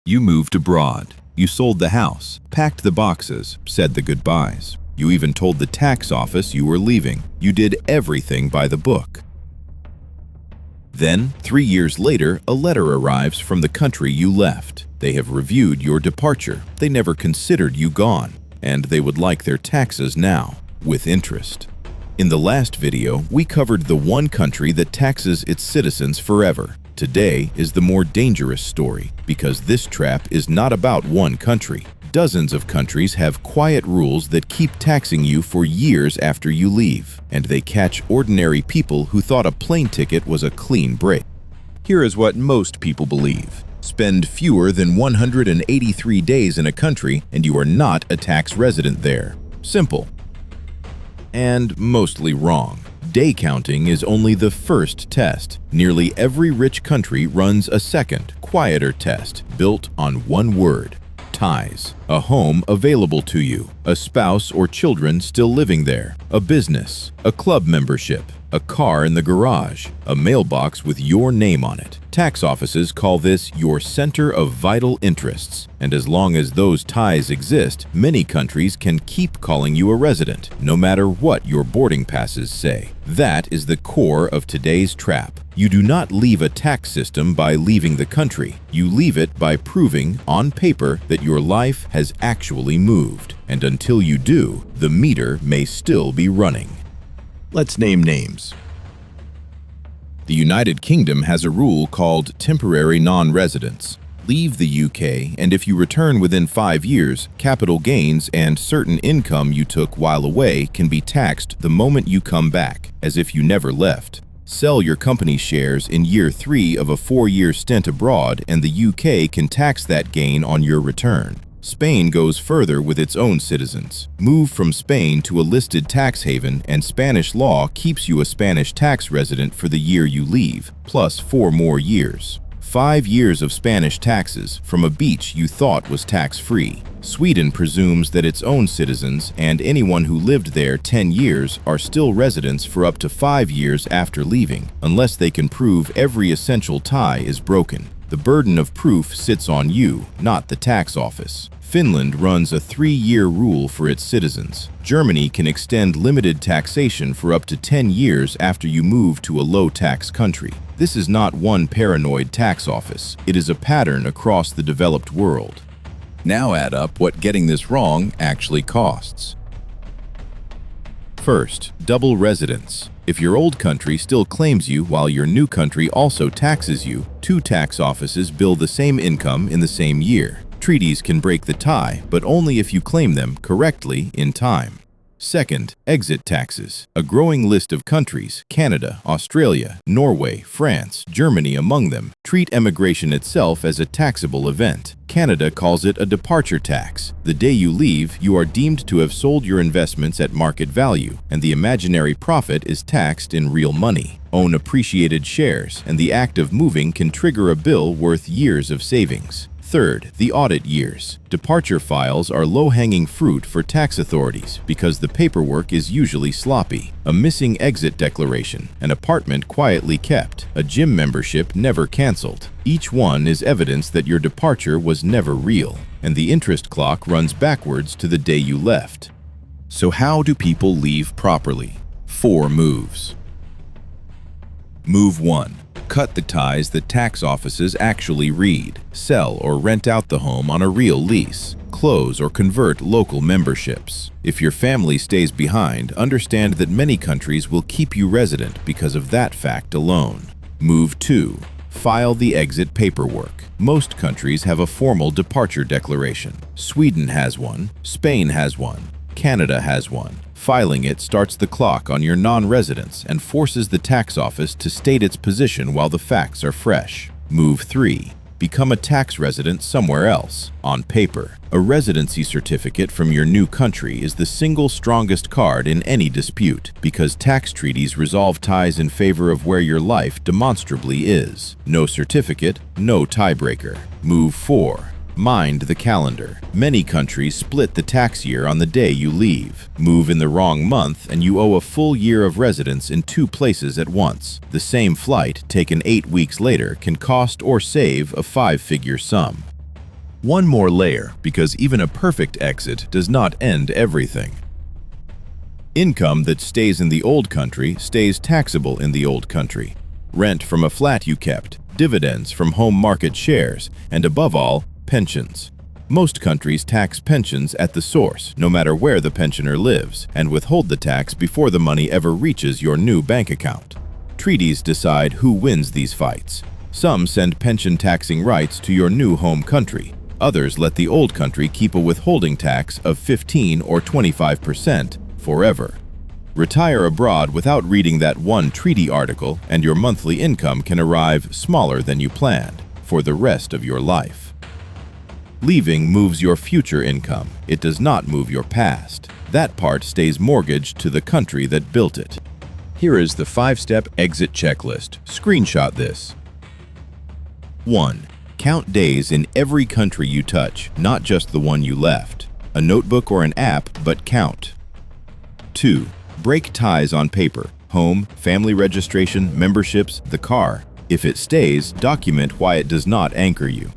You moved abroad. You sold the house, packed the boxes, said the goodbyes. You even told the tax office you were leaving. You did everything by the book. Then, 3 years later, a letter arrives from the country you left. They have reviewed your departure. They never considered you gone, and they would like their taxes now, with interest. In the last video, we covered the one country that taxes its citizens forever. Today is the more dangerous story, because this trap is not about one country. Dozens of countries have quiet rules that keep taxing you for years after you leave, and they catch ordinary people who thought a plane ticket was a clean break. Here is what most people believe. Spend fewer than 183 days in a country and you are not a tax resident there. Simple. And mostly wrong. Day counting is only the first test. Nearly every rich country runs a second, quieter test built on one word: ties. A home available to you, a spouse or children still living there, a business, a club membership, a car in the garage, a mailbox with your name on it. Tax offices call this your center of vital interests, and as long as those ties exist, many countries can keep calling you a resident, no matter what your boarding passes say. That is the core of today's trap. You do not leave a tax system by leaving the country. You leave it by proving, on paper, that your life has actually moved. And until you do, the meter may still be running. Let's name names. The United Kingdom has a rule called temporary non-residence. Leave the UK, and if you return within 5 years, capital gains and certain income you took while away can be taxed the moment you come back, as if you never left. Sell your company shares in year 3 of a 4-year stint abroad, and the UK can tax that gain on your return. Spain goes further with its own citizens. Move from Spain to a listed tax haven, and Spanish law keeps you a Spanish tax resident for the year you leave, plus 4 more years. 5 years of Spanish taxes from a beach you thought was tax-free. Sweden presumes that its own citizens and anyone who lived there 10 years are still residents for up to 5 years after leaving, unless they can prove every essential tie is broken. The burden of proof sits on you, not the tax office. Finland runs a 3-year rule for its citizens. Germany can extend limited taxation for up to 10 years after you move to a low-tax country. This is not one paranoid tax office. It is a pattern across the developed world. Now add up what getting this wrong actually costs. First, double residence. If your old country still claims you while your new country also taxes you, 2 tax offices bill the same income in the same year. Treaties can break the tie, but only if you claim them correctly in time. Second, exit taxes. A growing list of countries, Canada, Australia, Norway, France, Germany among them, treat emigration itself as a taxable event. Canada calls it a departure tax. The day you leave, you are deemed to have sold your investments at market value, and the imaginary profit is taxed in real money. Own appreciated shares, and the act of moving can trigger a bill worth years of savings. Third, the audit years. Departure files are low-hanging fruit for tax authorities because the paperwork is usually sloppy. A missing exit declaration, an apartment quietly kept, a gym membership never canceled. Each one is evidence that your departure was never real, and the interest clock runs backwards to the day you left. So how do people leave properly? 4 moves. Move 1. Cut the ties that tax offices actually read. Sell or rent out the home on a real lease. Close or convert local memberships. If your family stays behind, understand that many countries will keep you resident because of that fact alone. Move 2. File the exit paperwork. Most countries have a formal departure declaration. Sweden has one. Spain has one. Canada has one. Filing it starts the clock on your non-residence and forces the tax office to state its position while the facts are fresh. Move 3. Become a tax resident somewhere else. On paper, a residency certificate from your new country is the single strongest card in any dispute because tax treaties resolve ties in favor of where your life demonstrably is. No certificate, no tiebreaker. Move 4. Mind the calendar. Many countries split the tax year on the day you leave. Move in the wrong month and you owe a full year of residence in 2 places at once. The same flight taken 8 weeks later can cost or save a 5-figure sum. One more layer, because even a perfect exit does not end everything. Income that stays in the old country stays taxable in the old country. Rent from a flat you kept, dividends from home market shares, and above all, pensions. Most countries tax pensions at the source, no matter where the pensioner lives, and withhold the tax before the money ever reaches your new bank account. Treaties decide who wins these fights. Some send pension taxing rights to your new home country. Others let the old country keep a withholding tax of 15 or 25% forever. Retire abroad without reading that one treaty article, and your monthly income can arrive smaller than you planned for the rest of your life. Leaving moves your future income. It does not move your past. That part stays mortgaged to the country that built it. Here is the 5-step exit checklist. Screenshot this. 1. Count days in every country you touch, not just the one you left. A notebook or an app, but count. 2. Break ties on paper. Home, family registration, memberships, the car. If it stays, document why it does not anchor you.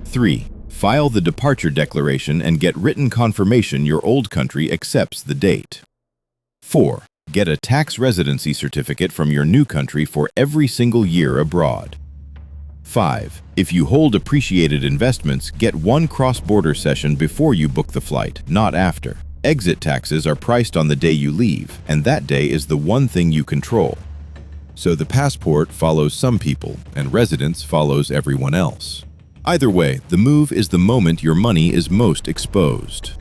3. File the departure declaration and get written confirmation your old country accepts the date. 4. Get a tax residency certificate from your new country for every single year abroad. 5. If you hold appreciated investments, get one cross-border session before you book the flight, not after. Exit taxes are priced on the day you leave, and that day is the one thing you control. So the passport follows some people, and residence follows everyone else. Either way, the move is the moment your money is most exposed.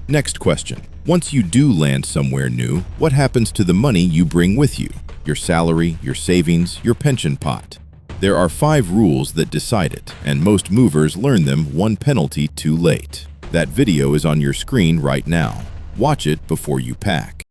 Next question. Once you do land somewhere new, what happens to the money you bring with you? Your salary, your savings, your pension pot. There are 5 rules that decide it, and most movers learn them one penalty too late. That video is on your screen right now. Watch it before you pack.